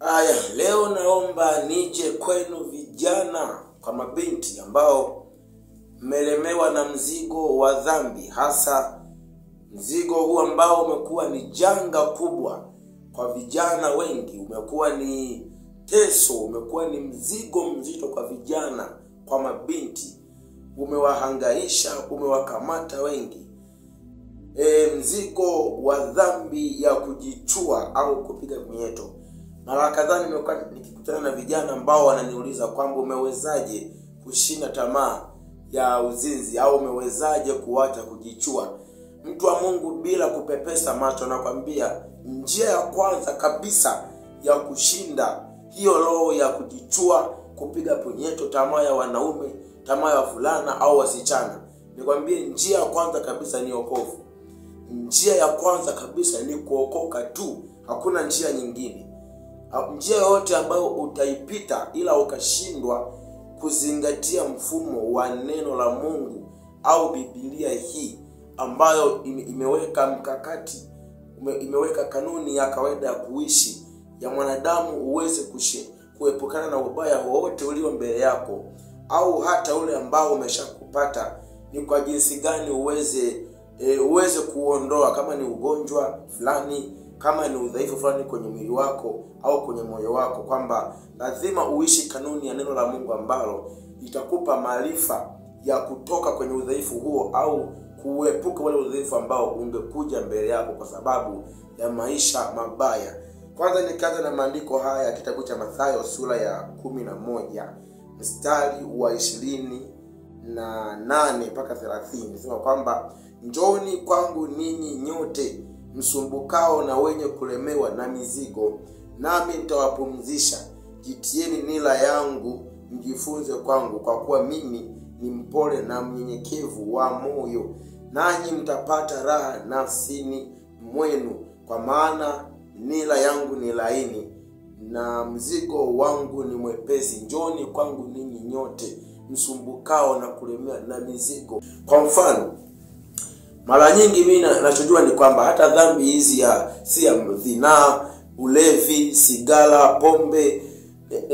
Aya, leo naomba nije kwenu vijana kwa mabinti ambao mmelemewa na mzigo wa dhambi, hasa mzigo huu ambao umekuwa ni janga kubwa kwa vijana wengi, umekuwa ni teso, umekuwa ni mzigo mzito kwa vijana, kwa mabinti, umewahangaisha, umewakamata wengi. Mzigo wa dhambi ya kujichua au kupiga punyeto. Mara kadhaa nimekuwa nikikutana na vijana ambao wananiuliza kwamba umewezaje kushinda tamaa ya uzinzi, au umewezaje kuacha kujichua. Mtu wa Mungu, bila kupepesa macho nakwambia, njia ya kwanza kabisa ya kushinda hiyo roho ya kujichua, kupiga punyeto, tamaa ya wanaume, tamaa ya fulana au wasichana, nikwambie njia ya kwanza kabisa ni wokovu. Njia ya kwanza kabisa ni kuokoka tu, hakuna njia nyingine. Njia yote ambayo utaipita ila ukashindwa kuzingatia mfumo wa neno la Mungu au Biblia hii ambayo imeweka mkakati, imeweka kanuni ya kawaida ya kuishi ya mwanadamu uweze kuepukana na ubaya wowote ulio mbele yako, au hata ule ambao umeshakupata, ni kwa jinsi gani uweze kuondoa, kama ni ugonjwa fulani, kama ni udhaifu fulani kwenye mwili wako au kwenye moyo wako, kwamba lazima uishi kanuni ya neno la Mungu ambalo itakupa maarifa ya kutoka kwenye udhaifu huo au kuepuka wale udhaifu ambao ungekuja mbele yako kwa sababu ya maisha mabaya. Kwanza nikaanza na maandiko haya, kitabu cha Mathayo sura ya 11 mstari wa 28 mpaka 30. Nasema kwamba njooni kwangu ninyi nyote msumbukao na wenye kulemewa na mizigo, nami nitawapumzisha. Jitieni nila yangu, mjifunze kwangu, kwa kuwa mimi ni mpole na mnyenyekevu wa moyo, nanyi mtapata raha nafsini mwenu, kwa maana nila yangu ni laini na mzigo wangu ni mwepesi. Njooni kwangu ninyi nyote msumbukao na kulemewa na mizigo. Kwa mfano, mara nyingi mimi ninachojua ni kwamba hata dhambi hizi si ya zinaa, ulevi, sigara, pombe,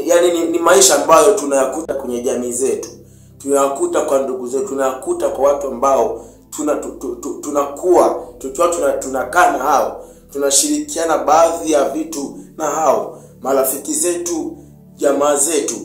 yani ni maisha ambayo tunayakuta kwenye jamii zetu, tunayakuta kwa ndugu zetu, tunayakuta kwa watu ambao tunakuwa tunakaa na hao, tunashirikiana baadhi ya vitu na hao, marafiki zetu, jamaa zetu.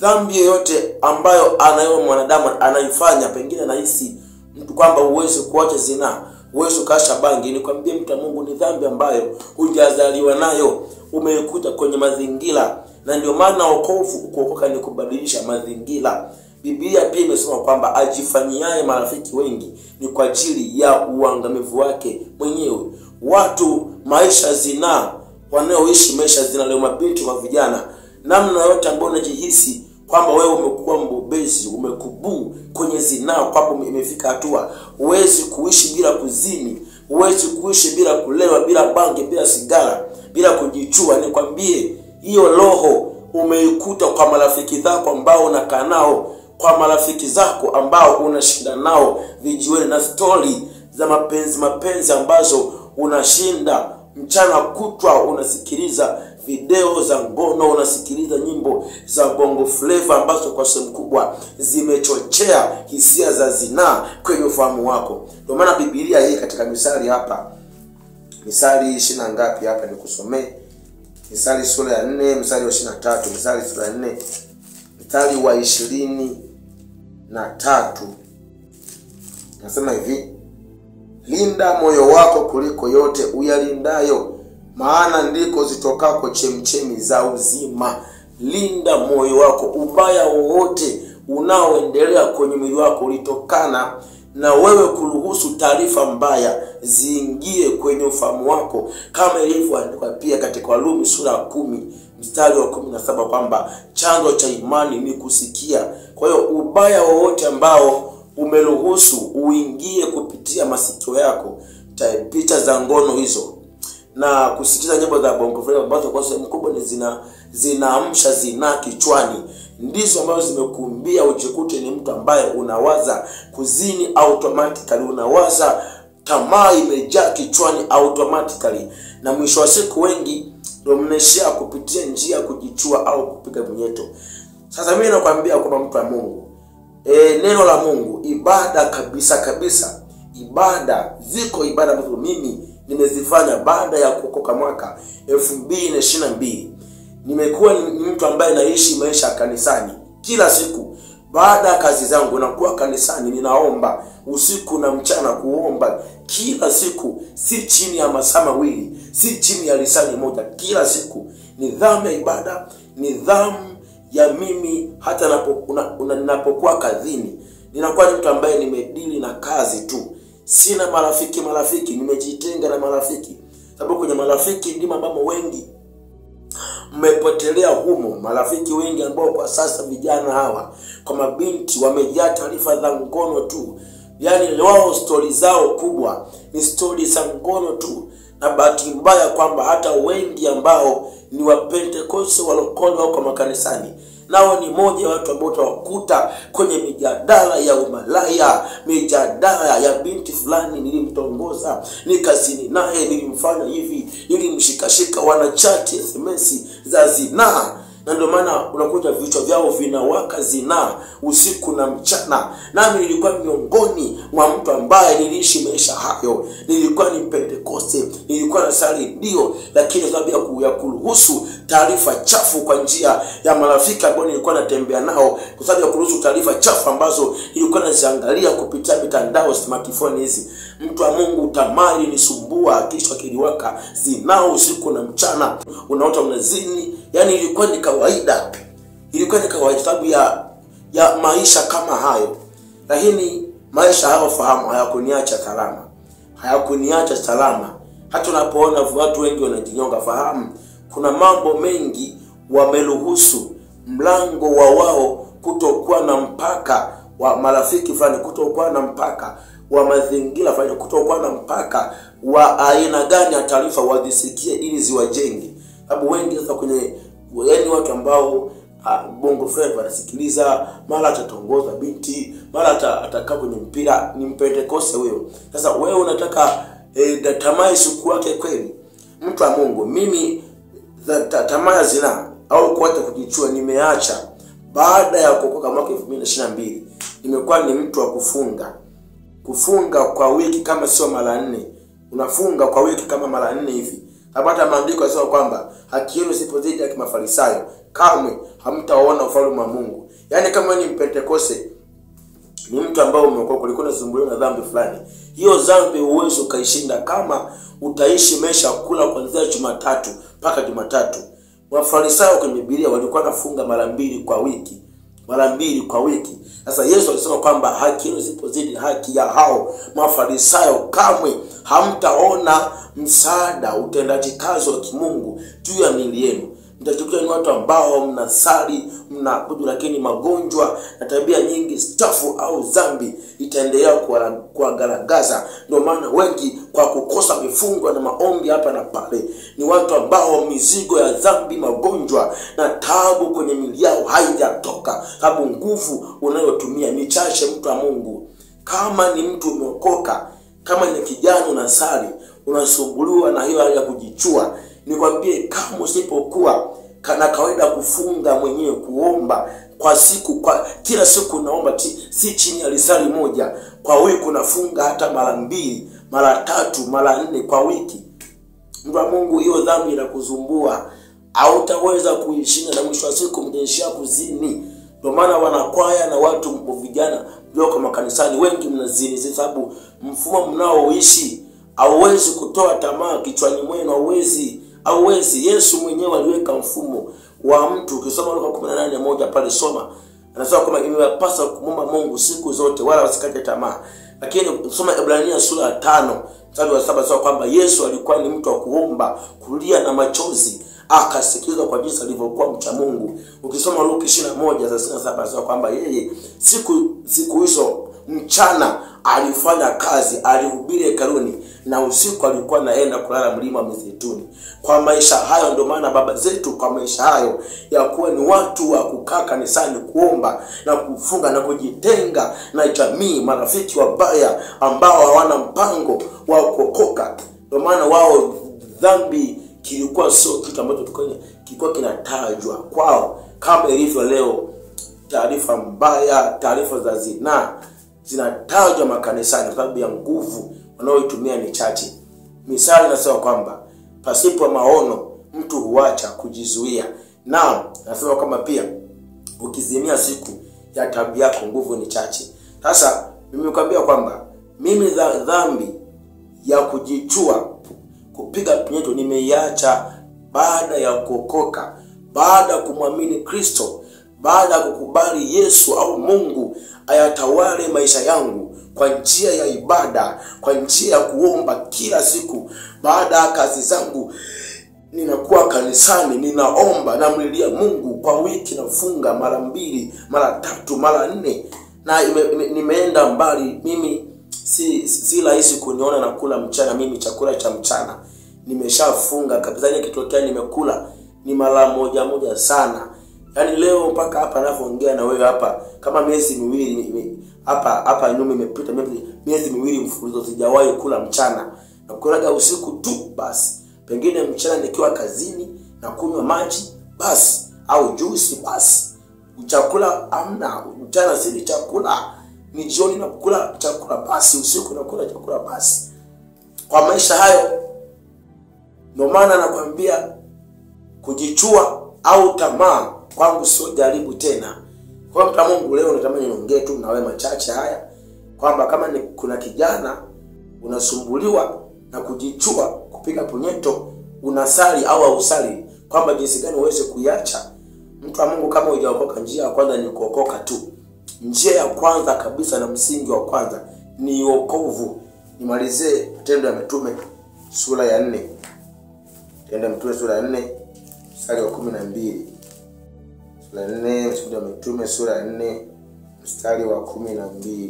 Dhambi yoyote ambayo anayo mwanadamu anaifanya, pengine anahisi mtu kwamba uweze kuacha zinaa, uweze kuacha bangi, nikwambie mtu wa Mungu, ni dhambi ambayo hujazaliwa nayo, umeikuta kwenye mazingira. Na ndio maana wokovu, kuokoka ni kubadilisha mazingira. Biblia pia imesema kwamba ajifanyiaye marafiki wengi ni kwa ajili ya uangamivu wake mwenyewe. Watu maisha zinaa, wanaoishi maisha zinaa leo, mabinti wa vijana, namna yote ambayo unajihisi kwamba wewe umekuwa mbobezi, umekubuu kwenye zinaa, kwamba imefika hatua huwezi kuishi bila kuzini, huwezi kuishi bila kulewa, bila bangi, bila sigara, bila kujichua, nikwambie hiyo roho umeikuta kwa marafiki zako ambao unakaa nao, kwa marafiki zako ambao unashinda nao vijiweni na story za mapenzi ambazo unashinda mchana kutwa, unasikiliza video za ngono, unasikiliza nyimbo za bongo flavor ambazo kwa sehemu kubwa zimechochea hisia za zinaa kwenye ufahamu wako. Ndio maana Biblia hii katika Misali hapa, Misali 20 ngapi hapa nikusomee? Misali sura ya 4 mstari wa 23, Misali sura ya 4 mstari wa 23. Nasema hivi: linda moyo wako kuliko yote uyalindayo, maana ndiko zitokako chemchemi za uzima. Linda moyo wako. Ubaya wowote unaoendelea kwenye mwili wako ulitokana na wewe kuruhusu taarifa mbaya ziingie kwenye ufahamu wako, kama ilivyoandikwa pia katika Warumi sura ya 10 mstari wa 17 kwamba chanzo cha imani ni kusikia. Kwa hiyo ubaya wowote ambao umeruhusu uingie kupitia masikio yako, picha za ngono hizo na kusikiza nyimbo za bongo flava ambazo kwa sehemu kubwa ni zinaamsha zinaa kichwani, ndizo ambazo zimekumbia ujikute ni mtu ambaye unawaza kuzini automatically, unawaza tamaa imejaa kichwani automatically, na mwisho wa siku wengi ndio mnaishia kupitia njia ya kujichua au kupiga vinyeto. Sasa mimi nakwambia kwamba mtu wa Mungu, neno la Mungu, ibada kabisa, ibada ziko ibada ambazo mimi nimezifanya baada ya kuokoka mwaka 2022. Nimekuwa ni mtu ambaye naishi maisha ya kanisani kila siku. Baada ya kazi zangu nakuwa kanisani, ninaomba usiku na mchana, kuomba kila siku, si chini ya masaa mawili, si chini ya risali moja, kila siku. Nidhamu ya ibada, nidhamu ya mimi hata ninapokuwa kazini. Ninakuwa ni mtu ambaye nimedili na kazi tu. Sina marafiki, nimejitenga na marafiki. Sababu kwenye marafiki ndimo ambamo wengi mmepotelea humo. Marafiki wengi ambao kwa sasa vijana hawa kwa mabinti wamejaa taarifa za ngono tu. Yaani wao story zao kubwa ni story za ngono tu. Na bahati mbaya kwamba hata wengi ambao ni wa Pentecost walokole wako makanisani, nao ni moja ya watu ambao utawakuta kwenye mijadala ya umalaya, mijadala ya binti fulani nilimtongoza, nikazini naye, nilimfanya hivi, nilimshikashika, wanachati SMS za zinaa. Na ndio maana unakuta vichwa vyao vinawaka zinaa usiku na mchana. Nami nilikuwa miongoni mwa mtu ambaye niliishi maisha hayo. Nilikuwa ni Pentecoste, nilikuwa na sali ndio, lakini sababu ya kuruhusu taarifa chafu kwa njia ya marafiki ambao nilikuwa natembea nao, kwa sababu ya kuruhusu taarifa chafu ambazo nilikuwa naziangalia kupitia mitandao, smartphone hizi, mtu wa Mungu, tamaa ilinisumbua, kichwa kiliwaka, zinaa usiku na mchana, unaota unazini. Yani ilikuwa ni kawaida. Sababu ya maisha kama hayo. Lakini maisha hayo, fahamu, hayakuniacha salama. Hata unapoona watu wengi wanajinyonga, fahamu kuna mambo mengi wameruhusu mlango wa wao kutokuwa na mpaka, wa marafiki fulani kutokuwa na mpaka, wa mazingira fulani kutokuwa na mpaka, wa aina gani ya taarifa wazisikie ili ziwajenge. Sababu wengi sasa kwenye yaani watu ambao bongo flava wanasikiliza, mara atatongoza binti, mara atakaa kwenye mpira, ni Pentecost huyo. Sasa wewe unataka tamaa siku yake kweli? Mtu wa Mungu, mimi tamaa zina au kuacha kujichua nimeacha baada ya kuokoka mwaka 2022. Nimekuwa ni mtu wa kufunga kwa wiki kama sio mara 4. Unafunga kwa wiki kama mara 4 hivi. Hata maandiko yanasema kwamba haki yenu isipozidi ya Mafarisayo, kamwe hamtaona ufalme wa Mungu. Yaani kama ni Pentecoste, ni mtu ambao umeokoka, ulikuwa unasumbuliwa na dhambi fulani, hiyo dhambi uwezo kaishinda kama utaishi maisha kula kuanzia Jumatatu mpaka Jumatatu. Mafarisayo kwenye Biblia walikuwa nafunga mara 2 kwa wiki. Sasa Yesu alisema kwamba haki yenu isipozidi haki ya hao Mafarisayo, kamwe hamtaona msaada, utendaji kazi wa kimungu juu ya miili yenu. Mtajikuta ni watu ambao mnasali, mnaabudu, lakini magonjwa na tabia nyingi stafu au dhambi itaendelea kuwagaragaza. Ndio maana wengi kwa kukosa mifungo na maombi hapa na pale, ni watu ambao mizigo ya dhambi, magonjwa na taabu kwenye miili yao haijatoka. Sababu nguvu unayotumia ni chache. Mtu wa Mungu, kama ni mtu umeokoka, kama ni kijana unasali, unasumbuliwa na hiyo hali ya kujichua, nikwambie kama usipokuwa kana kawaida kufunga mwenyewe, kuomba kwa siku, kila siku naomba si chini ya risali moja kwa wiki, unafunga hata mara 2, mara 3, mara 4 kwa wiki, mtu wa Mungu, hiyo dhambi inakuzumbua, hautaweza kuishinda na mwisho wa siku mtaishia kuzini. Ndio maana wanakwaya na watu vijana mlioko makanisani wengi mnazini, sababu mfumo mnaoishi hauwezi kutoa tamaa kichwani mwenu, hauwezi. Yesu mwenyewe aliweka mfumo wa mtu. Ukisoma Luka 18:1 pale soma, anasema kwamba imewapasa kumwomba Mungu siku zote wala wasikate tamaa. Lakini ukisoma Ibrania sura ya 5 mstari wa 7 sema kwamba Yesu alikuwa ni mtu wa kuomba, kulia na machozi, akasikiliza kwa jinsi alivyokuwa mcha Mungu. Ukisoma Luka 21:37 sema kwamba yeye siku hizo mchana alifanya kazi, alihubiri hekaluni, na usiku alikuwa naenda kulala mlima wa Mizeituni. Kwa maisha hayo, ndio maana baba zetu kwa maisha hayo ya kuwa ni watu wa kukaa kanisani, kuomba na kufunga na kujitenga na jamii, marafiki wabaya ambao hawana mpango wa kuokoka. Ndio maana wao dhambi kilikuwa sio kitu ambacho kilikuwa kinatajwa kwao kama ilivyo leo. Taarifa mbaya, taarifa za zinaa zinatajwa makanisani kwa sababu ya nguvu wanaoitumia ni chache. Misali inasema kwamba pasipo maono mtu huacha kujizuia. Na nasema kwamba pia ukizimia siku ya tabia yako nguvu ni chache. Sasa mimi nikwambia kwamba mimi dhambi ya kujichua kupiga punyeto nimeiacha baada ya kuokoka, baada ya kumwamini Kristo, baada ya kukubali Yesu au Mungu ayatawale maisha yangu kwa njia ya ibada, kwa njia ya kuomba kila siku. Baada ya kazi zangu ninakuwa kanisani, ninaomba, namlilia Mungu. Kwa wiki nafunga mara 2, mara 3, mara 4, na nimeenda mbali. Mimi si rahisi kuniona na kula mchana. Mimi chakula cha mchana nimeshafunga kabisa. Nikitokea nimekula ni mara moja sana. Yaani leo mpaka hapa ninapoongea na wewe hapa, kama miezi miwili hapa nyuma imepita, miezi miwili mfululizo sijawahi kula mchana. Na kulaga usiku tu basi. Pengine mchana nikiwa kazini na kunywa maji basi au juice basi. Chakula amna. Mchana sili chakula, ni jioni na kula chakula basi, usiku na kula chakula basi. Kwa maisha hayo ndio maana nakwambia kujichua au tamaa kwangu sio jaribu tena. Kwa mtu Mungu leo natamani niongee tu na wewe machache haya kwamba kama kuna kijana unasumbuliwa na kujichua kupiga punyeto, unasali au usali kwamba jinsi gani uweze kuiacha. Mtu wa Mungu, kama hujaokoka, njia ya kwanza ni kuokoka tu. Njia ya kwanza kabisa na msingi wa kwanza ni wokovu. Nimalizie Matendo ya Mitume sura ya 4. Matendo ya Mitume sura ya 4 mstari wa 12. Sura ya 4, Matendo ya Mitume sura ya 4 mstari wa 12.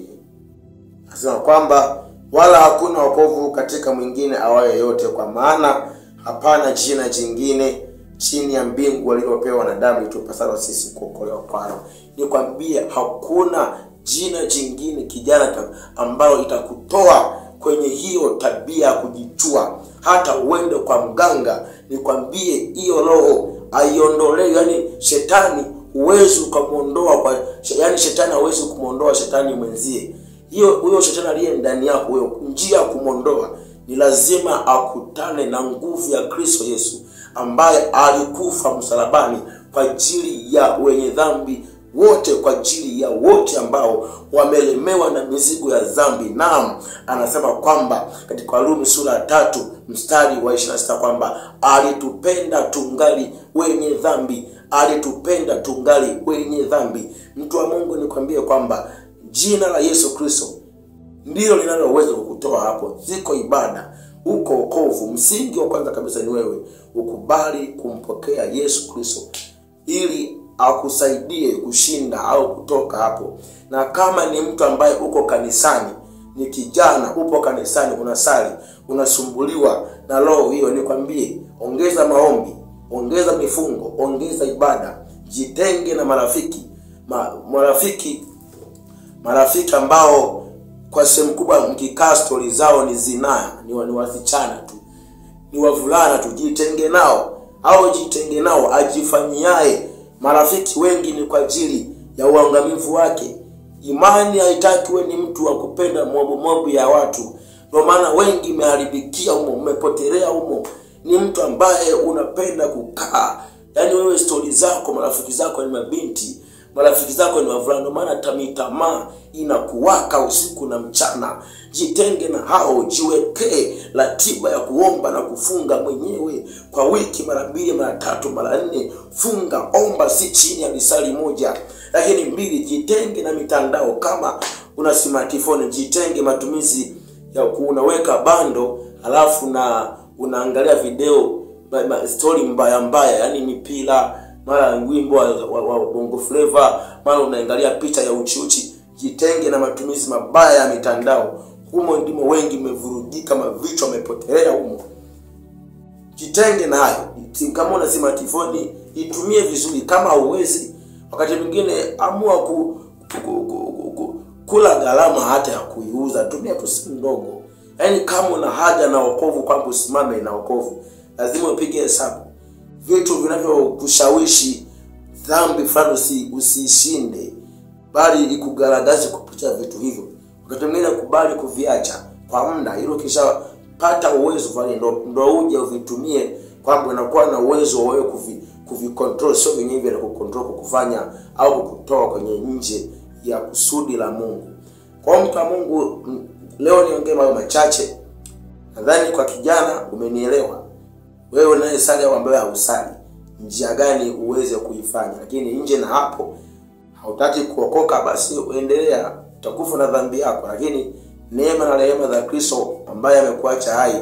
Nasema kwamba wala hakuna wokovu katika mwingine awaye yote, kwa maana hapana jina jingine chini ya mbingu walilopewa wanadamu itupasalo sisi kuokolewa kwalo. Nikwambie hakuna jina jingine kijana ambalo itakutoa kwenye hiyo tabia ya kujichua. Hata uende kwa mganga, nikwambie hiyo roho aiondolewe. Yani shetani huwezi kumuondoa shetani hawezi kumuondoa shetani mwenzie. Huyo shetani aliye ndani yako, huyo njia kumuondoa ni lazima akutane na nguvu ya Kristo Yesu ambaye alikufa msalabani kwa ajili ya wenye dhambi wote, kwa ajili ya wote ambao wamelemewa na mizigo ya dhambi. Naam, anasema kwamba katika Warumi sura ya 3 mstari wa 26 kwamba alitupenda tungali wenye dhambi, alitupenda tungali wenye dhambi. Mtu wa Mungu, nikwambie kwamba jina la Yesu Kristo ndilo linaloweza kukutoa hapo. Ziko ibada, uko wokovu. Msingi wa kwanza kabisa ni wewe ukubali kumpokea Yesu Kristo ili akusaidie kushinda au kutoka hapo. Na kama ni mtu ambaye uko kanisani, ni kijana upo kanisani, unasali, unasumbuliwa na roho hiyo, nikwambie ongeza maombi, ongeza mifungo, ongeza ibada. Jitenge na marafiki ambao kwa sehemu kubwa mkikaa story zao ni zinaa, ni wasichana tu, ni wavulana tu. Jitenge nao, au jitenge nao ajifanyiae. Marafiki wengi ni kwa ajili ya uangamivu wake. Imani haitaki wewe ni mtu wa kupenda mobu ya watu. Ndio maana wengi meharibikia humo, umepotelea humo. Ni mtu ambaye unapenda kukaa, yani wewe story zako, marafiki zako ni mabinti, marafiki zako ni wavulana. Ndio maana tamaa inakuwaka usiku na mchana. Jitenge na hao, jiwekee ratiba ya kuomba na kufunga mwenyewe kwa wiki mara 2, mara 3, mara 4. Funga, omba si chini ya risali 1. Lakini 2, jitenge na mitandao. Kama una smartphone, jitenge matumizi ya unaweka bando alafu na unaangalia video story mbaya, yani mipira, mara wimbo wa bongo flavor, mara unaangalia picha ya uchiuchi. Jitenge na matumizi mabaya ya mitandao. Humo ndimo wengi mevurugika, mavichwa wamepotelea humo. Jitenge na hayo. Kama una smartphone, itumie vizuri. Kama uwezi, wakati mwingine amua kula gharama hata ya kuiuza. Tumia tu simu ndogo. Yaani kama una haja na wokovu, kwamba usimame na wokovu, lazima upige hesabu. Vitu vinavyokushawishi dhambi fulani usishinde, bali ikugaragaze kupitia vitu hivyo. Wakati mwingine kubali kuviacha kwa muda, hilo kisha pata uwezo pale ndo uje uvitumie, kwamba unakuwa na uwezo wewe kuvicontrol, sio vyenyewe vya kucontrol kukufanya au kukutoa kwenye nje ya kusudi la Mungu. Kwa mtu wa Mungu, leo niongee mambo machache. Nadhani kwa kijana umenielewa. Wewe unayesali au ambaye hausali, njia gani uweze kuifanya. Lakini nje na hapo hautaki kuokoka, basi uendelea, utakufa na dhambi yako. Lakini neema na rehema za Kristo ambaye amekuacha hai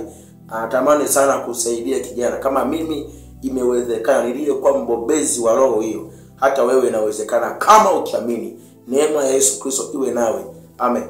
anatamani sana kusaidia kijana. Kama mimi imewezekana, niliyekuwa mbobezi wa roho hiyo, hata wewe inawezekana kama ukiamini. Neema ya Yesu Kristo iwe nawe. Amen.